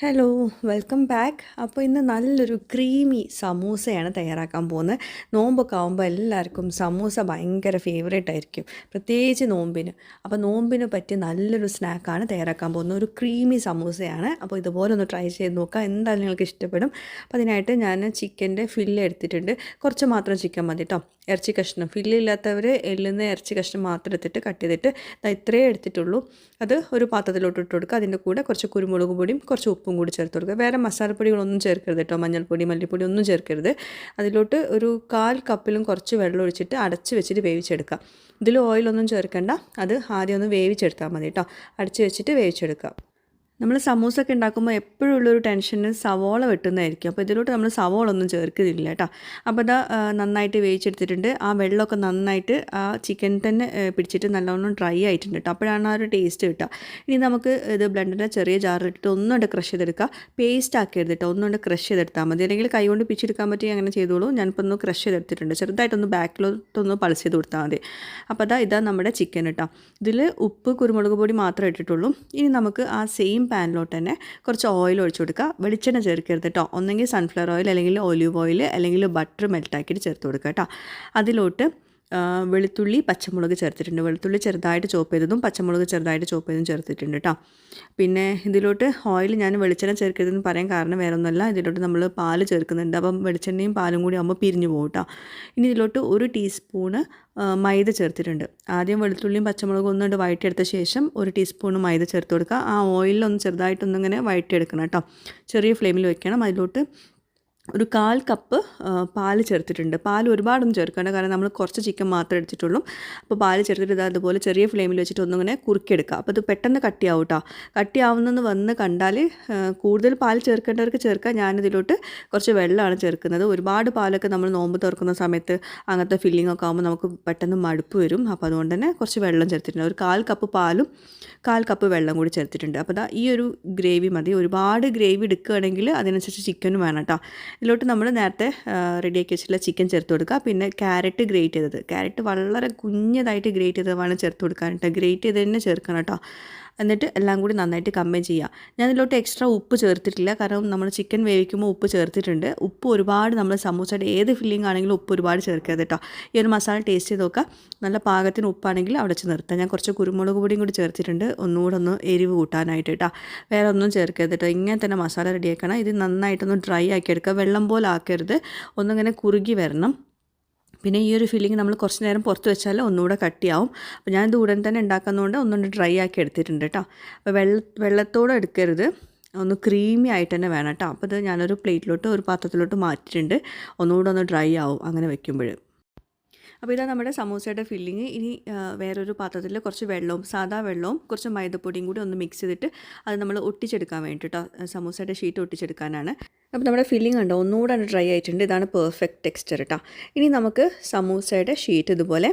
Hello welcome back. അപ്പോൾ ഇന്ന് നല്ലൊരു ക്രീമി സമൂസയാണ് തയ്യാറാക്കാൻ പോകുന്നത്. നോമ്പൊക്കെ ആകുമ്പോൾ എല്ലാവർക്കും സമൂസ ഭയങ്കര ഫേവറേറ്റ് ആയിരിക്കും, പ്രത്യേകിച്ച് നോമ്പിന്. അപ്പോൾ നോമ്പിന് പറ്റിയ നല്ലൊരു സ്നാക്കാണ് തയ്യാറാക്കാൻ പോകുന്നത്. ഒരു ക്രീമി സമൂസയാണ്. അപ്പോൾ ഇതുപോലെ ഒന്ന് ട്രൈ ചെയ്ത് നോക്കുക, എന്തായാലും നിങ്ങൾക്ക് ഇഷ്ടപ്പെടും. അപ്പോൾ അതിനായിട്ട് ഞാൻ ചിക്കൻ്റെ ഫില്ല് എടുത്തിട്ടുണ്ട്. കുറച്ച് മാത്രം ചിക്കൻ മതി കേട്ടോ. ഇറച്ചി കഷ്ണം ഫില്ലില്ലാത്തവർ എള്ളുന്ന ഇറച്ചി കഷ്ണം മാത്രം എടുത്തിട്ട് കട്ട് ചെയ്തിട്ട് ഇത്രയേ എടുത്തിട്ടുള്ളൂ. അത് ഒരു പാത്രത്തിലോട്ട് ഇട്ട് കൊടുക്കുക. അതിൻ്റെ കൂടെ കുറച്ച് കുരുമുളക് പൊടിയും കുറച്ച് ഉപ്പും കൂടി ചേർത്ത് കൊടുക്കുക. വേറെ മസാലപ്പൊടികളൊന്നും ചേർക്കരുത് കേട്ടോ, മഞ്ഞൾപ്പൊടി മല്ലിപ്പൊടി ഒന്നും ചേർക്കരുത്. അതിലോട്ട് ഒരു 1/4 കപ്പിലും കുറച്ച് വെള്ളം ഒഴിച്ചിട്ട് അടച്ച് വെച്ചിട്ട് വേവിച്ചെടുക്കുക. ഇതിൽ ഓയിലൊന്നും ചേർക്കണ്ട, അത് ആദ്യം ഒന്ന് വേവിച്ചെടുത്താൽ മതി കേട്ടോ. അടച്ച് വെച്ചിട്ട് വേവിച്ചെടുക്കുക. നമ്മൾ സമൂസൊക്കെ ഉണ്ടാക്കുമ്പോൾ എപ്പോഴും ഉള്ളൊരു ടെൻഷന് സവോള വെട്ടുന്നതായിരിക്കും. അപ്പോൾ ഇതിലോട്ട് നമ്മൾ സവോള ഒന്നും ചേർക്കുന്നില്ല കേട്ടോ. അപ്പോൾ ഇതാ നന്നായിട്ട് വേവിച്ചെടുത്തിട്ടുണ്ട്. ആ വെള്ളമൊക്കെ നന്നായിട്ട് ആ ചിക്കൻ തന്നെ പിടിച്ചിട്ട് നല്ലോണം ഡ്രൈ ആയിട്ടുണ്ട് കേട്ടോ. അപ്പോഴാണ് ആ ഒരു ടേസ്റ്റ് കിട്ടുക. ഇനി നമുക്ക് ഇത് ബ്ലെൻഡറിൻ്റെ ചെറിയ ജാറിലിട്ടിട്ട് ഒന്നുകൊണ്ട് ക്രഷ് ചെയ്തെടുക്കുക. പേസ്റ്റ് ആക്കിയെടുത്ത് കേട്ടോ, ഒന്നുകൊണ്ട് ക്രഷ് ചെയ്തെടുത്താൽ മതി. അല്ലെങ്കിൽ കൈ കൊണ്ട് പിച്ചെടുക്കാൻ പറ്റി അങ്ങനെ ചെയ്തോളൂ. ഞാനിപ്പോൾ ഒന്ന് ക്രഷ് ചെയ്തെടുത്തിട്ടുണ്ട്. ചെറുതായിട്ടൊന്ന് ബാക്കിലോട്ടൊന്ന് പൾസ് ചെയ്ത് കൊടുത്താൽ മതി. അപ്പോൾ ഇതാ നമ്മുടെ ചിക്കൻ കേട്ടോ. ഇതിൽ ഉപ്പ് കുരുമുളക് പൊടി മാത്രമേ ഇട്ടിട്ടുള്ളൂ. ഇനി നമുക്ക് ആ സെയിം പാനിലോട്ട് തന്നെ കുറച്ച് ഓയിൽ ഒഴിച്ചു കൊടുക്കുക. വെളിച്ചെണ്ണ ചേർക്കരുത് കേട്ടോ. ഒന്നെങ്കിൽ സൺഫ്ലവർ ഓയിൽ അല്ലെങ്കിൽ ഒലിവ് ഓയിൽ അല്ലെങ്കിൽ ബട്ടർ മെൽറ്റാക്കിയിട്ട് ചേർത്ത് കൊടുക്കുക കേട്ടോ. അതിലോട്ട് വെളുത്തുള്ളി പച്ചമുളക് ചേർത്തിട്ടുണ്ട്. വെളുത്തുള്ളി ചെറുതായിട്ട് ചോപ്പ് ചെയ്തതും പച്ചമുളക് ചെറുതായിട്ട് ചോപ്പ് ചെയ്തതും ചേർത്തിട്ടുണ്ട് കേട്ടോ. പിന്നെ ഇതിലോട്ട് ഓയിൽ ഞാൻ വെളിച്ചെണ്ണ ചേർക്കരുതെന്ന് പറയാൻ കാരണം വേറെ ഒന്നുമല്ല, ഇതിലോട്ട് നമ്മൾ പാല് ചേർക്കുന്നുണ്ട്. അപ്പം വെളിച്ചെണ്ണയും പാലും കൂടി ആകുമ്പോൾ പിരിഞ്ഞു പോകും കേട്ടോ. ഇനി ഇതിലോട്ട് 1 ടീസ്പൂണ് മൈദ ചേർത്തിട്ടുണ്ട്. ആദ്യം വെളുത്തുള്ളിയും പച്ചമുളകും ഒന്നുകൊണ്ട് വഴറ്റിയെടുത്ത ശേഷം 1 ടീസ്പൂണ് മൈദ ചേർത്ത് കൊടുക്കുക. ആ ഓയിലൊന്ന് ചെറുതായിട്ടൊന്നിങ്ങനെ വഴറ്റിയെടുക്കണം കേട്ടോ. ചെറിയ ഫ്ലെയിമിൽ വെക്കണം. അതിലോട്ട് ഒരു 1/4 കപ്പ് പാല് ചേർത്തിട്ടുണ്ട്. പാൽ ഒരുപാടൊന്നും ചേർക്കേണ്ട, കാരണം നമ്മൾ കുറച്ച് ചിക്കൻ മാത്രമേ എടുത്തിട്ടുള്ളൂ. അപ്പോൾ പാല് ചേർത്തിട്ട് അതുപോലെ ചെറിയ ഫ്ലെയിമിൽ വെച്ചിട്ട് ഒന്നിങ്ങനെ കുറുക്കിയെടുക്കുക. അപ്പോൾ ഇത് പെട്ടെന്ന് കട്ടിയാവും കേട്ടോ. കട്ടിയാവുന്നെന്ന് വന്ന് കണ്ടാൽ കൂടുതൽ പാൽ ചേർക്കേണ്ടവർക്ക് ചേർക്കാം. ഞാനിതിലോട്ട് കുറച്ച് വെള്ളമാണ് ചേർക്കുന്നത്. ഒരുപാട് പാലൊക്കെ നമ്മൾ നോമ്പ് തുറക്കുന്ന സമയത്ത് അങ്ങനത്തെ ഫില്ലിംഗ് ഒക്കെ ആകുമ്പോൾ നമുക്ക് പെട്ടെന്ന് മടുപ്പ് വരും. അപ്പോൾ അതുകൊണ്ട് തന്നെ കുറച്ച് വെള്ളം ചേർത്തിട്ടുണ്ട്. ഒരു 1/4 കപ്പ് പാലും 1/4 കപ്പ് വെള്ളം കൂടി ചേർത്തിട്ടുണ്ട്. അപ്പോൾ ഈ ഒരു ഗ്രേവി മതി. ഒരുപാട് ഗ്രേവി എടുക്കുകയാണെങ്കിൽ അതിനനുസരിച്ച് ചിക്കനും വേണം കേട്ടോ. ഇതിലോട്ട് നമ്മൾ നേരത്തെ റെഡിയാക്കി വെച്ചിട്ടുള്ള ചിക്കൻ ചേർത്ത് കൊടുക്കുക. പിന്നെ ക്യാരറ്റ് ഗ്രേറ്റ് ചെയ്തത്, ക്യാരറ്റ് വളരെ കുഞ്ഞതായിട്ട് ഗ്രേറ്റ് ചെയ്തത് വേണം ചേർത്ത് കൊടുക്കാൻ കേട്ടോ. ഗ്രേറ്റ് ചെയ്ത് തന്നെ ചേർക്കണം കേട്ടോ. എന്നിട്ട് എല്ലാം കൂടി നന്നായിട്ട് കമ്പൈൻ ചെയ്യുക. ഞാൻ ഇതിലോട്ട് എക്സ്ട്രാ ഉപ്പ് ചേർത്തിട്ടില്ല, കാരണം നമ്മൾ ചിക്കൻ വേവിക്കുമ്പോൾ ഉപ്പ് ചേർത്തിട്ടുണ്ട്. ഉപ്പ് ഒരുപാട് നമ്മൾ സമൂസയുടെ ഏത് ഫില്ലിംഗ് ആണെങ്കിലും ഉപ്പ് ഒരുപാട് ചേർക്കരുത് കേട്ടോ. ഈ ഒരു മസാല ടേസ്റ്റ് ചെയ്ത് നോക്കുക. നല്ല പാകത്തിന് ഉപ്പാണെങ്കിൽ അവിടെ വെച്ച് നിർത്താം. ഞാൻ കുറച്ച് കുരുമുളക് പൊടിയും കൂടി ചേർത്തിട്ടുണ്ട്, ഒന്നുകൂടെ ഒന്ന് എരിവ് കൂട്ടാനായിട്ട് കേട്ടോ. വേറെ ഒന്നും ചേർക്കരുത് കേട്ടോ. ഇങ്ങനെ തന്നെ മസാല റെഡിയാക്കണം. ഇത് നന്നായിട്ടൊന്ന് ഡ്രൈ ആക്കി എടുക്കുക. വെള്ളം പോലെ ആക്കരുത്, ഒന്നിങ്ങനെ കുറുകി വരണം. പിന്നെ ഈ ഒരു ഫില്ലിങ് നമ്മൾ കുറച്ച് നേരം പുറത്ത് വെച്ചാൽ ഒന്നുകൂടെ കട്ടിയാവും. അപ്പോൾ ഞാനിത് ഉടൻ തന്നെ ഉണ്ടാക്കുന്നതുകൊണ്ട് ഒന്നുകൊണ്ട് ഡ്രൈ ആക്കി എടുത്തിട്ടുണ്ട് കേട്ടോ. അപ്പോൾ വെള്ളത്തോടെ എടുക്കരുത്, ഒന്ന് ക്രീമി ആയിട്ട് തന്നെ വേണം കേട്ടോ. അപ്പോൾ ഇത് ഞാനൊരു പ്ലേറ്റിലോട്ട് ഒരു പാത്രത്തിലോട്ട് മാറ്റിയിട്ടുണ്ട്. ഒന്നുകൂടെ ഒന്ന് ഡ്രൈ ആവും അങ്ങനെ വെക്കുമ്പോൾ. അപ്പോൾ ഇതാ നമ്മുടെ സമൂസയുടെ ഫില്ലിങ്. ഇനി വേറൊരു പാത്രത്തിൽ കുറച്ച് വെള്ളവും സാദാ വെള്ളവും കുറച്ച് മൈദപ്പൊടിയും കൂടി ഒന്ന് മിക്സ് ചെയ്തിട്ട് അത് നമ്മൾ ഒട്ടിച്ചെടുക്കാൻ വേണ്ടി കേട്ടോ. സമൂസയുടെ ഷീറ്റ് ഒട്ടിച്ചെടുക്കാനാണ്. അപ്പോൾ നമ്മുടെ ഫില്ലിംഗ് ഉണ്ടോ ഒന്നുകൂടെ ഡ്രൈ ആയിട്ടുണ്ട്. ഇതാണ് പെർഫെക്റ്റ് ടെക്സ്ചർ കേട്ടോ. ഇനി നമുക്ക് സമൂസയുടെ ഷീറ്റ് ഇതുപോലെ,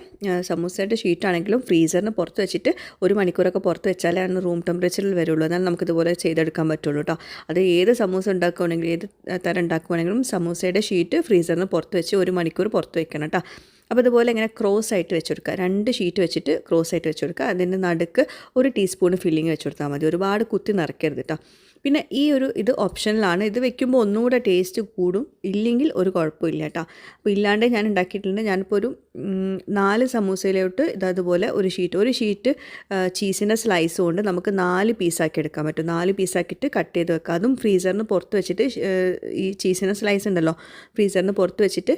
സമൂസയുടെ ഷീറ്റാണെങ്കിലും ഫ്രീസറിന് പുറത്ത് വെച്ചിട്ട് 1 മണിക്കൂറൊക്കെ പുറത്ത് വെച്ചാലേ ആണ് റൂം ടെമ്പറേച്ചറിൽ വരുള്ളൂ. എന്നാൽ നമുക്കിതുപോലെ ചെയ്തെടുക്കാൻ പറ്റുള്ളൂ കേട്ടോ. അത് ഏത് സമൂസ ഉണ്ടാക്കുകയാണെങ്കിലും ഏത് തരം ഉണ്ടാക്കുകയാണെങ്കിലും സമൂസയുടെ ഷീറ്റ് ഫ്രീസറിന് പുറത്ത് വെച്ച് 1 മണിക്കൂർ പുറത്ത് വെക്കണം കേട്ടോ. അപ്പോൾ ഇതുപോലെ ഇങ്ങനെ ക്രോസ് ആയിട്ട് വെച്ച് കൊടുക്കുക. 2 ഷീറ്റ് വെച്ചിട്ട് ക്രോസ് ആയിട്ട് വെച്ച് കൊടുക്കുക. അതിൻ്റെ നടുക്ക് 1 ടീസ്പൂൺ ഫില്ലിങ് വെച്ച് കൊടുത്താൽ മതി. ഒരുപാട് കുത്തി നിറയ്ക്കരുത് കേട്ടോ. പിന്നെ ഇത് ഓപ്ഷനിലാണ്. ഇത് വെക്കുമ്പോൾ ഒന്നുകൂടെ ടേസ്റ്റ് കൂടും, ഇല്ലെങ്കിൽ ഒരു കുഴപ്പമില്ല കേട്ടോ. അപ്പോൾ ഇല്ലാണ്ട് ഞാൻ ഉണ്ടാക്കിയിട്ടുണ്ട്. ഞാനിപ്പോൾ ഒരു 4 സമൂസയിലോട്ട് ഇതതുപോലെ ഒരു ഷീറ്റ് ചീസിൻ്റെ സ്ലൈസ് കൊണ്ട് നമുക്ക് 4 പീസാക്കി എടുക്കാൻ പറ്റും. 4 പീസാക്കിയിട്ട് കട്ട് ചെയ്ത് വെക്കുക. അതും ഫ്രീസറിന് പുറത്ത് വെച്ചിട്ട് ഈ ചീസിൻ്റെ സ്ലൈസ് ഉണ്ടല്ലോ, ഫ്രീസറിന് പുറത്ത് വെച്ചിട്ട്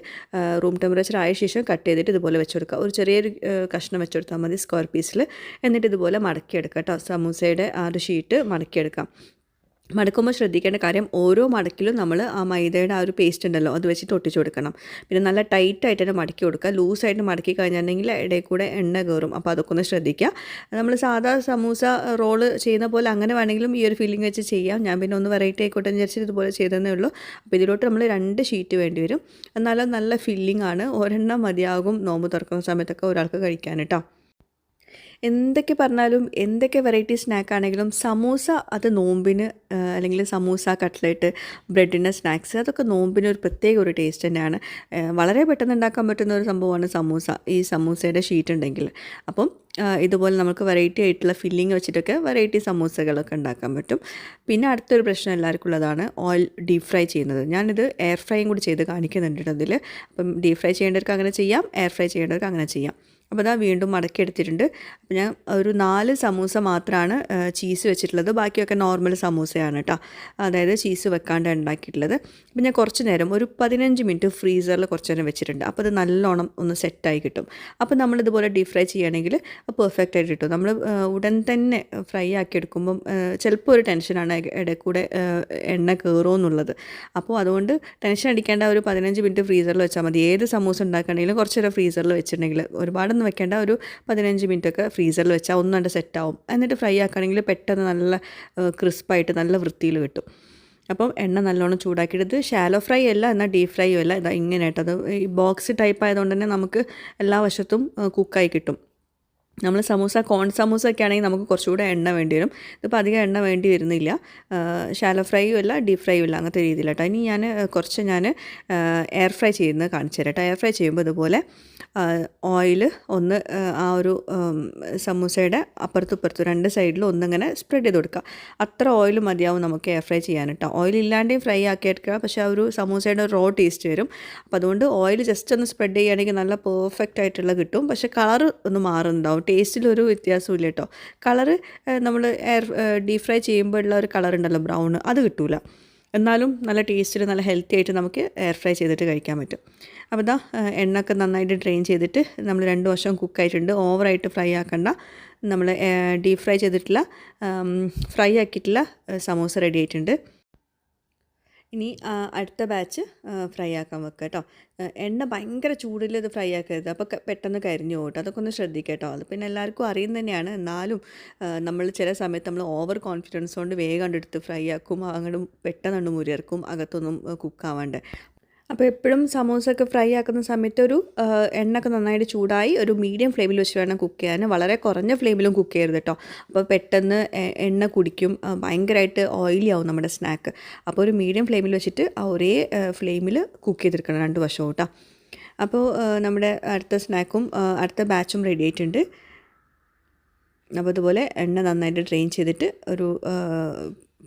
റൂം ടെമ്പറേച്ചർ ആയ ശേഷം കട്ട് ചെയ്തിട്ട് ഇതുപോലെ വെച്ച് കൊടുക്കുക. ഒരു ചെറിയൊരു കഷ്ണം വെച്ച് കൊടുത്താൽ മതി സ്ക്വയർ പീസിൽ. എന്നിട്ട് ഇതുപോലെ മടക്കിയെടുക്കുക കേട്ടോ. സമൂസയുടെ ആ ഒരു ഷീറ്റ് മടക്കിയെടുക്കാം. മടക്കുമ്പോൾ ശ്രദ്ധിക്കേണ്ട കാര്യം, ഓരോ മടക്കിലും നമ്മൾ ആ മൈദയുടെ ആ ഒരു പേസ്റ്റ് ഉണ്ടല്ലോ അത് വെച്ചിട്ട് ഒട്ടിച്ച് കൊടുക്കണം. പിന്നെ നല്ല ടൈറ്റായിട്ട് തന്നെ മടക്കി കൊടുക്കുക. ലൂസായിട്ട് മടക്കി കഴിഞ്ഞിട്ടുണ്ടെങ്കിൽ ഇടയിൽ കൂടെ എണ്ണ കയറും. അപ്പോൾ അതൊക്കെ ഒന്ന് ശ്രദ്ധിക്കുക. നമ്മൾ സാധാ സമൂസ റോള് ചെയ്യുന്ന പോലെ അങ്ങനെ വേണമെങ്കിലും ഈ ഒരു ഫില്ലിംഗ് വെച്ച് ചെയ്യാം. ഞാൻ പിന്നെ ഒന്ന് വെറൈറ്റി ആയിക്കോട്ടെ എന്ന് വിചാരിച്ചിട്ട് ഇതുപോലെ ചെയ്തതേ ഉള്ളൂ. അപ്പോൾ ഇതിലോട്ട് നമ്മൾ 2 ഷീറ്റ് വേണ്ടി വരും. എന്നാലും നല്ല ഫില്ലിംഗ് ആണ്. ഒരെണ്ണം മതിയാകും നോമ്പ് തുറക്കുന്ന സമയത്തൊക്കെ ഒരാൾക്ക് കഴിക്കാൻ കേട്ടോ. എന്തൊക്കെ പറഞ്ഞാലും എന്തൊക്കെ വെറൈറ്റി സ്നാക്കാണെങ്കിലും സമൂസ അത് നോമ്പിന് അല്ലെങ്കിൽ സമൂസ, കട്ട്ലറ്റ്, ബ്രെഡിൻ്റെ സ്നാക്സ്, അതൊക്കെ നോമ്പിന് ഒരു പ്രത്യേക ഒരു ടേസ്റ്റ് തന്നെയാണ്. വളരെ പെട്ടെന്ന് ഉണ്ടാക്കാൻ പറ്റുന്ന ഒരു സംഭവമാണ് സമൂസ, ഈ സമൂസയുടെ ഷീറ്റ് ഉണ്ടെങ്കിൽ. അപ്പം ഇതുപോലെ നമുക്ക് വെറൈറ്റി ആയിട്ടുള്ള ഫില്ലിങ് വെച്ചിട്ടൊക്കെ വെറൈറ്റി സമൂസകളൊക്കെ ഉണ്ടാക്കാൻ പറ്റും. പിന്നെ അടുത്തൊരു പ്രശ്നം എല്ലാവർക്കും ഉള്ളതാണ് ഓയിൽ ഡീപ് ഫ്രൈ ചെയ്യുന്നത്. ഞാനിത് എയർ ഫ്രൈയും കൂടി ചെയ്ത് കാണിക്കുന്നുണ്ട് അതിൽ. അപ്പം ഡീപ് ഫ്രൈ ചെയ്യേണ്ടവർക്ക് അങ്ങനെ ചെയ്യാം, എയർ ഫ്രൈ ചെയ്യേണ്ടവർക്ക് അങ്ങനെ ചെയ്യാം. അപ്പോൾ അതാ വീണ്ടും മടക്കി എടുത്തിട്ടുണ്ട്. അപ്പോൾ ഞാൻ ഒരു 4 സമൂസ മാത്രമാണ് ചീസ് വെച്ചിട്ടുള്ളത്. ബാക്കിയൊക്കെ നോർമൽ സമൂസയാണ് കേട്ടോ, അതായത് ചീസ് വെക്കാണ്ട് ഉണ്ടാക്കിയിട്ടുള്ളത്. അപ്പോൾ ഞാൻ കുറച്ച് നേരം ഒരു 15 മിനിറ്റ് ഫ്രീസറിൽ കുറച്ച് നേരം വെച്ചിട്ടുണ്ട്. അപ്പോൾ അത് നല്ലോണം ഒന്ന് സെറ്റായി കിട്ടും. അപ്പോൾ നമ്മളിതുപോലെ ഡീപ് ഫ്രൈ ചെയ്യുകയാണെങ്കിൽ പെർഫെക്റ്റ് ആയിട്ട് കിട്ടും. നമ്മൾ ഉടൻ തന്നെ ഫ്രൈ ആക്കി എടുക്കുമ്പം ചിലപ്പോൾ ഒരു ടെൻഷനാണ് ഇടയിൽ കൂടെ എണ്ണ കയറുമോ എന്നുള്ളത്. അപ്പോൾ അതുകൊണ്ട് ടെൻഷൻ അടിക്കേണ്ട, ഒരു 15 മിനിറ്റ് ഫ്രീസറിൽ വെച്ചാൽ മതി. ഏത് സമൂസ ഉണ്ടാക്കുകയാണെങ്കിലും കുറച്ച് നേരം ഫ്രീസറിൽ വെച്ചിട്ടുണ്ടെങ്കിൽ, ഒരുപാടൊന്നും വെക്കേണ്ട, ഒരു 15 മിനിറ്റൊക്കെ ഫ്രീസറിൽ വെച്ചാൽ ഒന്നുകൊണ്ട് സെറ്റാവും. എന്നിട്ട് ഫ്രൈ ആക്കുകയാണെങ്കിൽ പെട്ടെന്ന് നല്ല ക്രിസ്പായിട്ട് നല്ല വൃത്തിയിൽ കിട്ടും. അപ്പം എണ്ണ നല്ലോണം ചൂടാക്കിയിട്ട്, ഷാലോ ഫ്രൈ അല്ല എന്നാൽ ഡീപ് ഫ്രൈയും അല്ല, ഇതാ ഇങ്ങനെയായിട്ടത് ഈ ബോക്സ് ടൈപ്പ് ആയതുകൊണ്ട് തന്നെ നമുക്ക് എല്ലാ വശത്തും കുക്കായി കിട്ടും. നമ്മൾ സമൂസ, കോൺ സമൂസ ഒക്കെ ആണെങ്കിൽ നമുക്ക് കുറച്ചുകൂടെ എണ്ണ വേണ്ടി വരും. ഇതിപ്പോൾ അധികം എണ്ണ വേണ്ടി വരുന്നില്ല. ഷാലോ ഫ്രൈയും അല്ല ഡീപ് ഫ്രൈയും അല്ല, അങ്ങനത്തെ രീതിയിലാട്ടോ. ഇനി ഞാൻ കുറച്ച് എയർ ഫ്രൈ ചെയ്യുന്നത് കാണിച്ചു തരാം. എയർ ഫ്രൈ ചെയ്യുമ്പോൾ ഇതുപോലെ ഓയിൽ ഒന്ന് ആ ഒരു സമൂസയുടെ അപ്പുറത്തും ഇപ്പുറത്തും 2 സൈഡിലും ഒന്നിങ്ങനെ സ്പ്രെഡ് ചെയ്ത് കൊടുക്കുക. അത്ര ഓയിൽ മതിയാവും നമുക്ക് എയർ ഫ്രൈ ചെയ്യാൻ കേട്ടോ. ഓയിൽ ഇല്ലാണ്ടെയും ഫ്രൈ ആക്കി എടുക്കുക, പക്ഷേ ആ ഒരു സമൂസയുടെ റോ ടേസ്റ്റ് വരും. അപ്പോൾ അതുകൊണ്ട് ഓയിൽ ജസ്റ്റ് ഒന്ന് സ്പ്രെഡ് ചെയ്യുകയാണെങ്കിൽ നല്ല പെർഫെക്റ്റ് ആയിട്ടുള്ള കിട്ടും. പക്ഷേ കളർ ഒന്ന് മാറുന്നുണ്ടാവും, ടേസ്റ്റിലൊരു വ്യത്യാസവും ഇല്ല കേട്ടോ. കളറ് നമ്മൾ ഡീപ് ഫ്രൈ ചെയ്യുമ്പോൾ ഉള്ള ഒരു കളർ ഉണ്ടല്ലോ, ബ്രൗൺ, അത് കിട്ടില്ല. എന്നാലും നല്ല ടേസ്റ്റിൽ നല്ല ഹെൽത്തി ആയിട്ട് നമുക്ക് എയർ ഫ്രൈ ചെയ്തിട്ട് കഴിക്കാൻ പറ്റും. അപ്പോൾ ഇതാ എണ്ണയൊക്കെ നന്നായിട്ട് ഡ്രെയിൻ ചെയ്തിട്ട് നമ്മൾ 2 വശം കുക്കായിട്ടുണ്ട്. ഓവറായിട്ട് ഫ്രൈ ആക്കണ്ട. നമ്മൾ ഡീപ് ഫ്രൈ ചെയ്തിട്ടുള്ള ഫ്രൈ ആക്കിയിട്ടുള്ള സമൂസ റെഡി ആയിട്ടുണ്ട്. ഇനി അടുത്ത ബാച്ച് ഫ്രൈ ആക്കാൻ വെക്കുക കേട്ടോ. എണ്ണ ഭയങ്കര ചൂടിൽ ഇത് ഫ്രൈ ആക്കരുത്, അപ്പോൾ പെട്ടെന്ന് കരിഞ്ഞു പോകട്ടെ. അതൊക്കെ ഒന്ന് ശ്രദ്ധിക്കുക കേട്ടോ. അത് പിന്നെ എല്ലാവർക്കും അറിയുന്ന തന്നെയാണ്. എന്നാലും നമ്മൾ ചില സമയത്ത് നമ്മൾ ഓവർ കോൺഫിഡൻസ് കൊണ്ട് വേഗം കണ്ടെടുത്ത് ഫ്രൈ ആക്കും, അങ്ങോട്ട് പെട്ടെന്ന് മുരിയർക്കും, അകത്തൊന്നും കുക്കാവാണ്ട്. അപ്പോൾ എപ്പോഴും സമൂസയൊക്കെ ഫ്രൈ ആക്കുന്ന സമയത്ത് ഒരു എണ്ണയൊക്കെ നന്നായിട്ട് ചൂടായി ഒരു മീഡിയം ഫ്ലെയിമിൽ വെച്ച് വേണം കുക്ക് ചെയ്യാൻ. വളരെ കുറഞ്ഞ ഫ്ലെയിമിലും കുക്ക് ചെയ്യരുത് കേട്ടോ. അപ്പോൾ പെട്ടെന്ന് എണ്ണ കുടിക്കും, ഭയങ്കരമായിട്ട് ഓയിലി ആവും നമ്മുടെ സ്നാക്ക്. അപ്പോൾ ഒരു മീഡിയം ഫ്ലെയിമിൽ വെച്ചിട്ട് ആ ഒരേ ഫ്ലെയിമിൽ കുക്ക് ചെയ്തെടുക്കണം 2 വശവും കേട്ടോ. അപ്പോൾ നമ്മുടെ അടുത്ത സ്നാക്കും അടുത്ത ബാച്ചും റെഡി ആയിട്ടുണ്ട്. അപ്പോൾ അതുപോലെ എണ്ണ നന്നായിട്ട് ഡ്രെയിൻ ചെയ്തിട്ട് ഒരു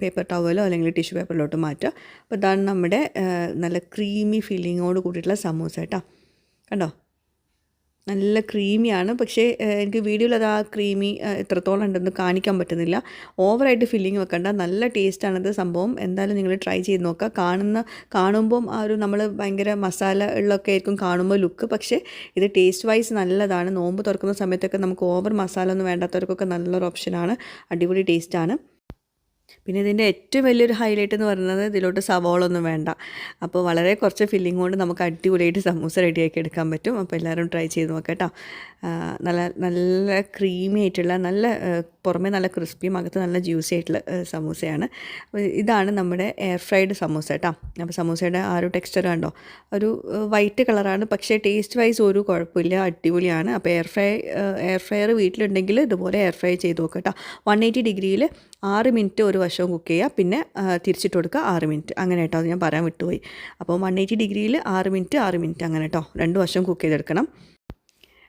പേപ്പർ ടവലോ അല്ലെങ്കിൽ ടിഷ്യൂ പേപ്പറിലോട്ട് മാറ്റുക. അപ്പോൾ ഇതാണ് നമ്മുടെ നല്ല ക്രീമി ഫില്ലിങ്ങോട് കൂടിയിട്ടുള്ള സമൂസ കേട്ടോ. കണ്ടോ, നല്ല ക്രീമിയാണ്. പക്ഷേ എനിക്ക് വീഡിയോയിൽ അത് ആ ക്രീമി എത്രത്തോളം ഉണ്ടെന്ന് കാണിക്കാൻ പറ്റുന്നില്ല. ഓവറായിട്ട് ഫില്ലിങ് വെക്കണ്ട, നല്ല ടേസ്റ്റാണത് സംഭവം. എന്തായാലും നിങ്ങൾ ട്രൈ ചെയ്ത് നോക്കുക. കാണുമ്പം ആ ഒരു നമ്മൾ ഭയങ്കര മസാല ഉള്ളൊക്കെ ആയിരിക്കും കാണുമ്പോൾ ലുക്ക്, പക്ഷേ ഇത് ടേസ്റ്റ് വൈസ് നല്ലതാണ്. നോമ്പ് തുറക്കുന്ന സമയത്തൊക്കെ നമുക്ക് ഓവർ മസാല ഒന്നും വേണ്ടാത്തവർക്കൊക്കെ നല്ലൊരു ഓപ്ഷനാണ്, അടിപൊളി ടേസ്റ്റാണ്. പിന്നെ ഇതിൻ്റെ ഏറ്റവും വലിയൊരു ഹൈലൈറ്റ് എന്ന് പറയുന്നത് ഇതിലോട്ട് സവാളൊന്നും വേണ്ട. അപ്പോൾ വളരെ കുറച്ച് ഫില്ലിംഗ് കൊണ്ട് നമുക്ക് അടിപൊളിയായിട്ട് സമൂസ റെഡിയാക്കി എടുക്കാൻ പറ്റും. അപ്പോൾ എല്ലാവരും ട്രൈ ചെയ്ത് നോക്കാം കേട്ടോ. നല്ല ക്രീമി ആയിട്ടുള്ള, നല്ല പുറമേ നല്ല ക്രിസ്പിയും അകത്ത് നല്ല ജ്യൂസി ആയിട്ടുള്ള സമൂസയാണ്. ഇതാണ് നമ്മുടെ എയർ ഫ്രൈഡ് സമൂസ കേട്ടോ. അപ്പോൾ സമൂസയുടെ ആ ഒരു ടെക്സ്ചർ കണ്ടോ, ഒരു വൈറ്റ് കളറാണ്, പക്ഷേ ടേസ്റ്റ് വൈസ് ഒരു കുഴപ്പമില്ല, അടിപൊളിയാണ്. അപ്പോൾ എയർ ഫ്രയർ വീട്ടിലുണ്ടെങ്കിൽ ഇതുപോലെ എയർ ഫ്രൈ ചെയ്ത് നോക്കുക കേട്ടോ. 180 ഡിഗ്രിയിൽ 6 മിനിറ്റ് ഒരു വശവും കുക്ക് ചെയ്യുക, പിന്നെ തിരിച്ചിട്ട് കൊടുക്കുക 6 മിനിറ്റ്, അങ്ങനെ കേട്ടോ. അത് ഞാൻ പറയാൻ വിട്ടുപോയി. അപ്പോൾ 180 ഡിഗ്രിയിൽ 6 മിനിറ്റ് അങ്ങനെ കേട്ടോ, 2 വശവും കുക്ക് ചെയ്തെടുക്കണം.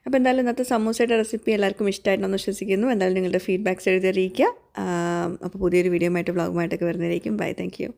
അപ്പോൾ എന്തായാലും ഇന്നത്തെ സമൂസയുടെ റെസിപ്പി എല്ലാവർക്കും ഇഷ്ടമായിട്ടെന്ന് വിശ്വസിക്കുന്നു. എന്തായാലും നിങ്ങളുടെ ഫീഡ്ബാക്ക്സ് എഴുതി അറിയിക്കുക. അപ്പോൾ പുതിയൊരു വീഡിയോ ആയിട്ട് വ്ളോഗുമായിട്ടൊക്കെ വരുന്നതായിരിക്കും. Bye, thank U.